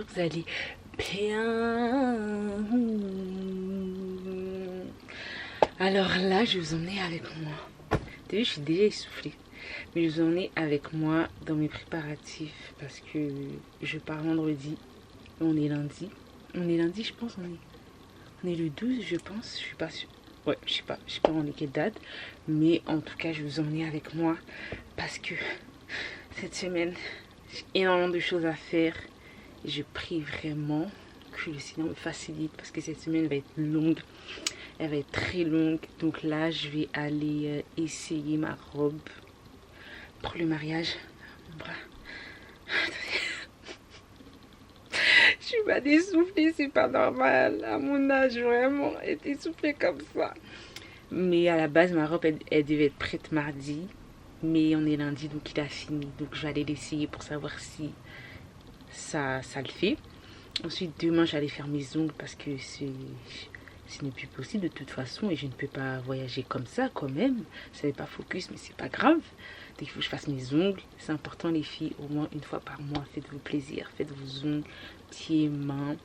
j'espère que vous allez bien. Alors là, je vais vous emmener avec moi. T'as vu, je suis déjà essoufflée. Mais je vous emmener avec moi dans mes préparatifs parce que je pars vendredi. On est lundi. On est lundi, je pense. On est le 12, je pense. Je suis pas sûre. Ouais, je sais pas on est quelle date. Mais en tout cas, je vais vous emmener avec moi parce que cette semaine, j'ai énormément de choses à faire. Et je prie vraiment que le Seigneur me facilite parce que cette semaine va être longue. Elle va être très longue. Donc là, je vais aller essayer ma robe pour le mariage. Mon bras. Je suis pas essoufflée, c'est pas normal. À mon âge, vraiment, être essoufflée comme ça. Mais à la base, ma robe, elle devait être prête mardi. Mais on est lundi, donc il a fini. Donc je vais aller l'essayer pour savoir si ça le fait. Ensuite, demain, j'allais faire mes ongles parce que ce n'est plus possible de toute façon. Et je ne peux pas voyager comme ça quand même. Ça n'est pas focus, mais c'est pas grave. Donc il faut que je fasse mes ongles. C'est important les filles, au moins une fois par mois. Faites-vous plaisir, faites vos ongles, pieds, mains.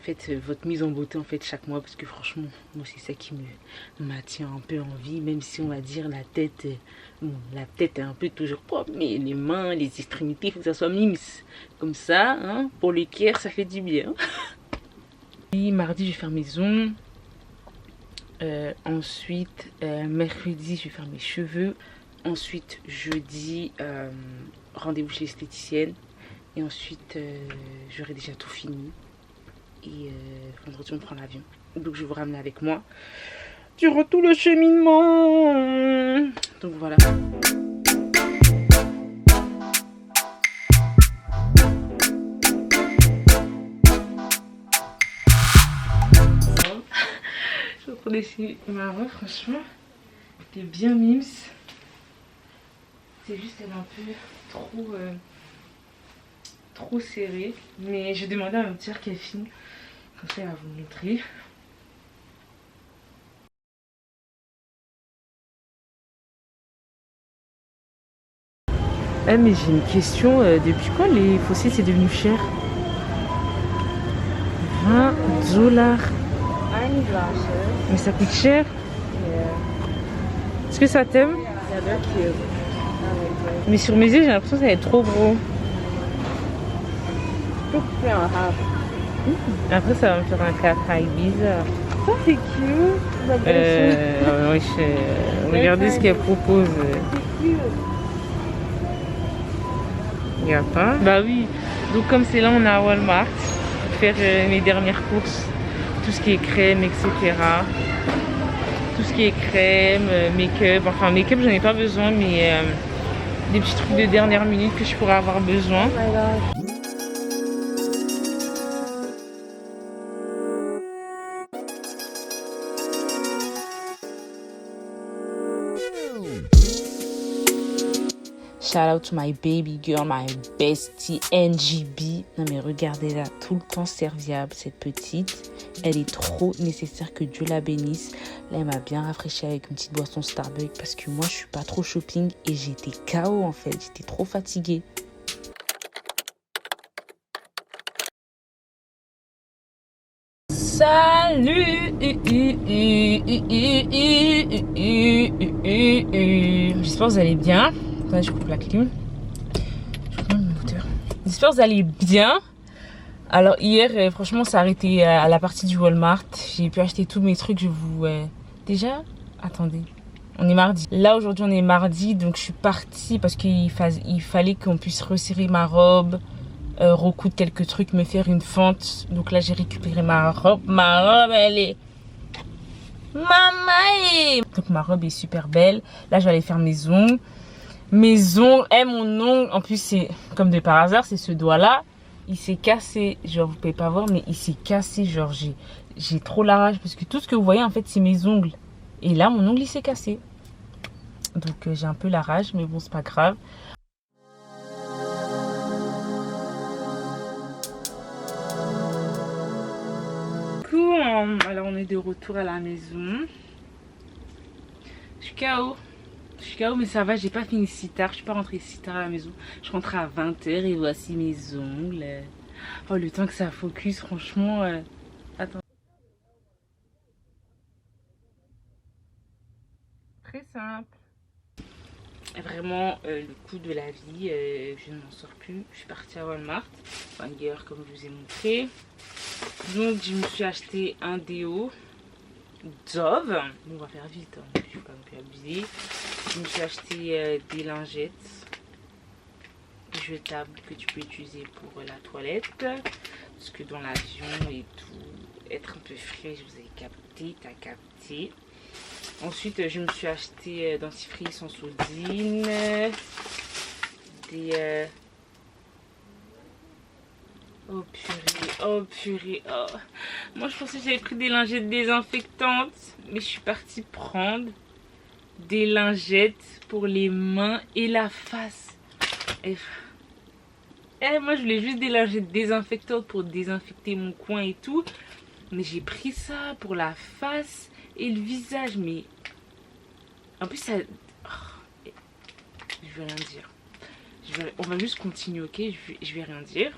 Faites votre mise en beauté en fait chaque mois parce que franchement moi c'est ça qui me maintient un peu en vie, même si on va dire la tête, bon, la tête est un peu toujours propre, mais les mains, les extrémités, il faut que ça soit mimes comme ça, hein, pour le cœur ça fait du bien. Puis mardi je vais faire mes ongles, ensuite mercredi je vais faire mes cheveux, ensuite jeudi rendez-vous chez l'esthéticienne et ensuite j'aurai déjà tout fini. Et vendredi on prend l'avion. Donc je vais vous ramener avec moi durant tout le cheminement. Donc voilà. Je suis en train d'essayer ma robe, franchement. Elle est bien mimes. C'est juste elle est un peu trop serrée. Mais j'ai demandé à ma petite qu'elle filme. Comme ça, elle va vous montrer. Ah, mais j'ai une question. Depuis quand les fossiles c'est devenu cher? 20 $. Mais ça coûte cher. Est-ce que ça t'aime? Mais sur mes yeux, j'ai l'impression que ça va être trop gros. Après, ça va me faire un cacaille bizarre. Ça, c'est cute. Regardez ce qu'elle propose. Il n'y a pas. Bah oui. Donc, comme c'est là, on est à Walmart pour faire mes dernières courses. Tout ce qui est crème, etc. Tout ce qui est crème, make-up. Enfin, make-up, j'en ai pas besoin, mais des petits trucs de dernière minute que je pourrais avoir besoin. Oh my gosh. Shout out to my baby girl, my bestie NGB. Non mais regardez-la, tout le temps serviable cette petite. Elle est trop nécessaire, que Dieu la bénisse. Là elle m'a bien rafraîchi avec une petite boisson Starbucks parce que moi je suis pas trop shopping et j'étais KO en fait, j'étais trop fatiguée. Salut. J'espère que vous allez bien. Attendez, je coupe la clim. Je coupe mon moteur. J'espère que vous allez bien. Alors hier, franchement, ça a arrêté à la partie du Walmart. J'ai pu acheter tous mes trucs. Je vous... Déjà, attendez. On est mardi. Là, aujourd'hui, on est mardi. Donc, je suis partie parce qu'il fallait qu'on puisse resserrer ma robe, recoudre quelques trucs, me faire une fente. Donc là, j'ai récupéré ma robe. Ma robe, elle est... Maman! Donc, ma robe est super belle. Là, je vais aller faire mes ongles. Mes ongles, mon ongle, en plus c'est comme de par hasard, c'est ce doigt là, il s'est cassé, genre vous pouvez pas voir mais il s'est cassé, genre j'ai trop la rage parce que tout ce que vous voyez en fait c'est mes ongles et là mon ongle il s'est cassé, donc j'ai un peu la rage mais bon c'est pas grave. Du coup, alors on est de retour à la maison, je suis KO. Je suis KO mais ça va, j'ai pas fini si tard, je suis pas rentrée si tard à la maison. Je rentrais à 20 h et voici mes ongles. Oh, le temps que ça focus, franchement. Attends. Très simple. Vraiment, le coût de la vie, je ne m'en sors plus. Je suis partie à Walmart, Banger comme je vous ai montré. Donc, je me suis acheté un déo Dove. Bon, on va faire vite, hein. Je ne vais pas non plus abuser. Je me suis acheté des lingettes jetables que tu peux utiliser pour la toilette. Parce que dans l'avion et tout, être un peu frais, je vous ai capté, t'as capté. Ensuite, je me suis acheté dentifrice sans sodine, des... Oh purée, oh purée, oh. Moi, je pensais que j'avais pris des lingettes désinfectantes, mais je suis partie prendre des lingettes pour les mains et la face. Moi, je voulais juste des lingettes désinfectantes pour désinfecter mon coin et tout, mais j'ai pris ça pour la face et le visage, mais en plus ça... Oh. Je vais rien dire. On va juste continuer, ok? Je vais rien dire.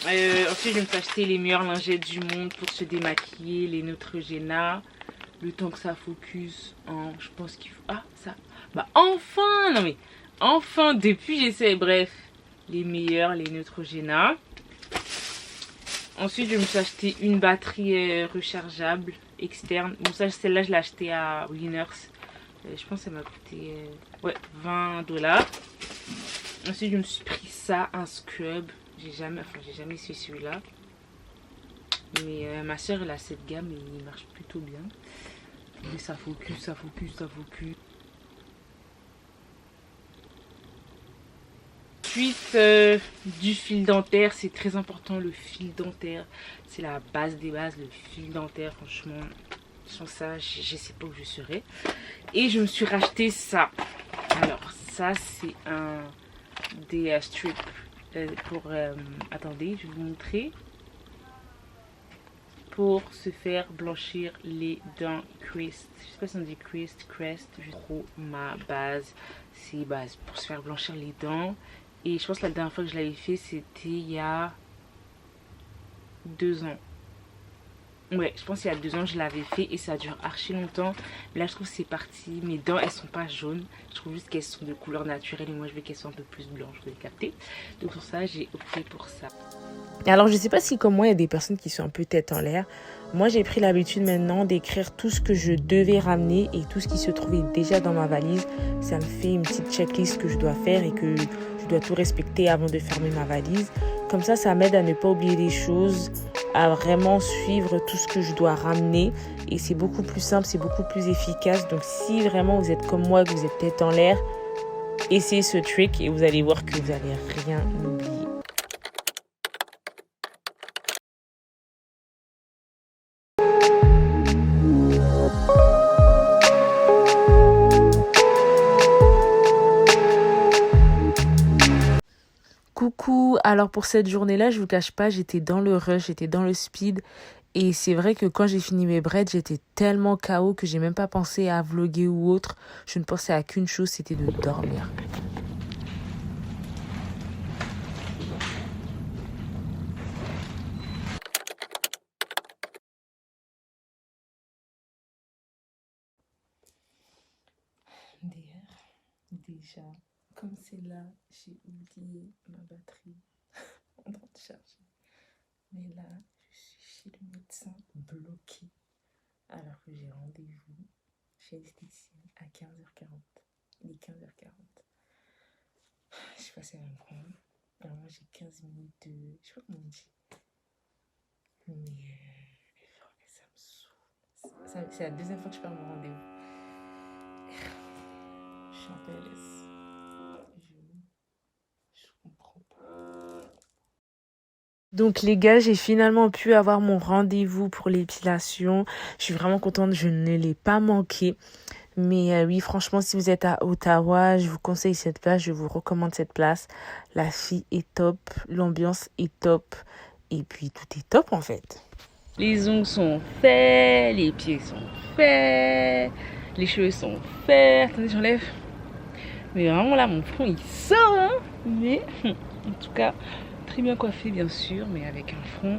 Ensuite, je vais me suis acheté les meilleures lingettes du monde pour se démaquiller, les Neutrogena. Le temps que ça focus, hein, je pense qu'il faut... Ah, ça... Bah enfin! Non mais, enfin, depuis j'essaie, bref. Les meilleurs, les Neutrogena. Ensuite, je me suis acheté une batterie rechargeable externe. Bon, ça, celle-là, je l'ai achetée à Winners. Je pense que ça m'a coûté ouais, $20. Ensuite, je me suis pris ça, un scrub. J'ai jamais essayé celui-là. Mais ma soeur, elle a cette gamme et il marche plutôt bien. Mais ça focus, ça focus, ça focus. Ensuite, du fil dentaire, c'est très important, le fil dentaire. C'est la base des bases, le fil dentaire, franchement. Sans ça, je sais pas où je serais. Et je me suis racheté ça. Alors, ça, c'est des strips pour... attendez, je vais vous montrer. Pour se faire blanchir les dents crest. Je sais pas si on dit crest. Je trouve ma base. C'est base pour se faire blanchir les dents. Et je pense que la dernière fois que je l'avais fait, c'était il y a 2 ans. Ouais, je pense qu'il y a 2 ans, je l'avais fait et ça dure archi longtemps. Mais là, je trouve que c'est parti. Mes dents, elles sont pas jaunes. Je trouve juste qu'elles sont de couleur naturelle et moi, je veux qu'elles soient un peu plus blanches. Vous avez capté. Donc, pour ça, j'ai opté pour ça. Alors, je sais pas si comme moi, il y a des personnes qui sont un peu tête en l'air. Moi, j'ai pris l'habitude maintenant d'écrire tout ce que je devais ramener et tout ce qui se trouvait déjà dans ma valise. Ça me fait une petite checklist que je dois faire et que je dois tout respecter avant de fermer ma valise. Comme ça m'aide à ne pas oublier des choses, à vraiment suivre tout ce que je dois ramener. Et c'est beaucoup plus simple, c'est beaucoup plus efficace. Donc, si vraiment vous êtes comme moi, que vous êtes tête en l'air, essayez ce trick et vous allez voir que vous n'allez rien oublier. Coucou, alors pour cette journée-là, je vous cache pas, j'étais dans le rush, j'étais dans le speed et c'est vrai que quand j'ai fini mes braids, j'étais tellement KO que j'ai même pas pensé à vlogger ou autre. Je ne pensais à qu'une chose, c'était de dormir. Déjà, comme c'est là, j'ai oublié ma batterie en train de charger. Mais là, je suis chez le médecin bloqué alors que j'ai rendez-vous chez l'esthéticienne à 15h40. Il est 15h40. Je sais pas si elle va me prendre. Alors moi j'ai 15 minutes de... Je sais pas comment on dit. Mais ça me saoule. C'est la deuxième fois que je perds mon rendez-vous. Je suis en PLS. Je comprends pas. Donc les gars, j'ai finalement pu avoir mon rendez-vous pour l'épilation. Je suis vraiment contente, je ne l'ai pas manqué. Mais oui, franchement, si vous êtes à Ottawa, je vous conseille cette place, je vous recommande cette place. La fille est top, l'ambiance est top et puis tout est top en fait. Les ongles sont faits, les pieds sont faits, les cheveux sont faits. Attendez, j'enlève. Mais vraiment là, mon front il sort, hein. Mais en tout cas, Très bien coiffée bien sûr, mais avec un front.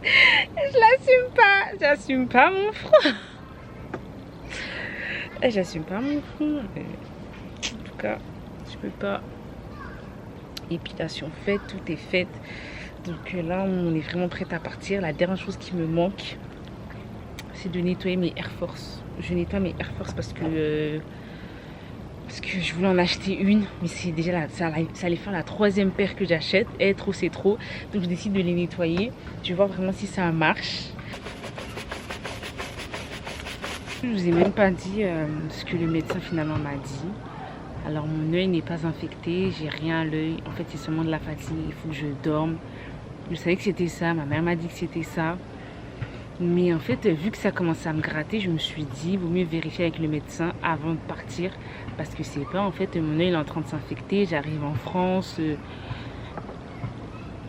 Je l'assume pas. J'assume pas mon front. J'assume pas mon front. En tout cas, je peux pas. Épilation faite, tout est fait. Donc là, on est vraiment prête à partir. La dernière chose qui me manque, c'est de nettoyer mes Air Force. Je nettoie mes Air Force parce que je voulais en acheter une, mais c'est déjà là, ça allait faire la 3e paire que j'achète. Et trop, c'est trop. Donc je décide de les nettoyer. Je vais voir vraiment si ça marche. Je vous ai même pas dit ce que le médecin finalement m'a dit. Alors mon œil n'est pas infecté, j'ai rien à l'œil. En fait, c'est seulement de la fatigue. Il faut que je dorme. Je savais que c'était ça. Ma mère m'a dit que c'était ça. Mais en fait, vu que ça commençait à me gratter, je me suis dit, vaut mieux vérifier avec le médecin avant de partir. Parce que c'est pas, en fait, mon œil est en train de s'infecter. J'arrive en France.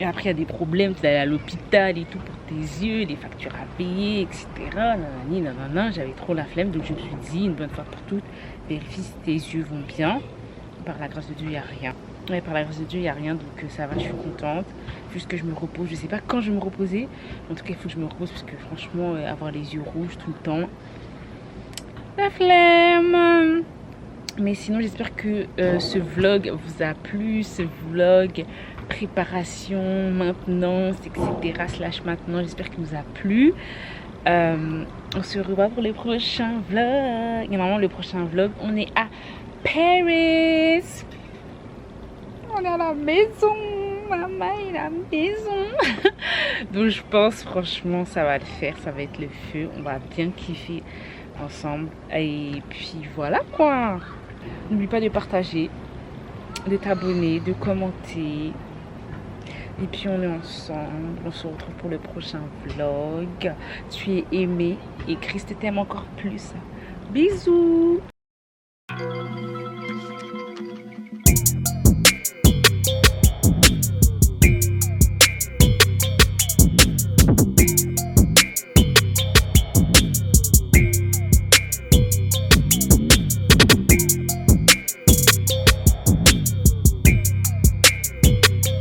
Et après, il y a des problèmes. Tu dois aller à l'hôpital et tout pour tes yeux, des factures à payer, etc. Nanani, nanana. J'avais trop la flemme. Donc, je me suis dit, une bonne fois pour toutes, vérifie si tes yeux vont bien. Par la grâce de Dieu, il n'y a rien. Ouais, par la grâce de Dieu, il n'y a rien. Donc, ça va, je suis contente. Juste que je me repose. Je sais pas quand je vais me reposer. En tout cas, il faut que je me repose. Parce que franchement, avoir les yeux rouges tout le temps, la flemme. Mais sinon, j'espère que ce vlog vous a plu. Ce vlog préparation, maintenance, etc. / maintenant. J'espère qu'il vous a plu. On se revoit pour les prochains vlogs. Et normalement, le prochain vlog, on est à Paris. On est à la maison. Maman est à la maison. Donc, je pense, franchement, ça va le faire. Ça va être le feu. On va bien kiffer ensemble. Et puis, voilà quoi. N'oublie pas de partager, de t'abonner, de commenter. Et puis on est ensemble. On se retrouve pour le prochain vlog. Tu es aimé et Christ t'aime encore plus. Bisous.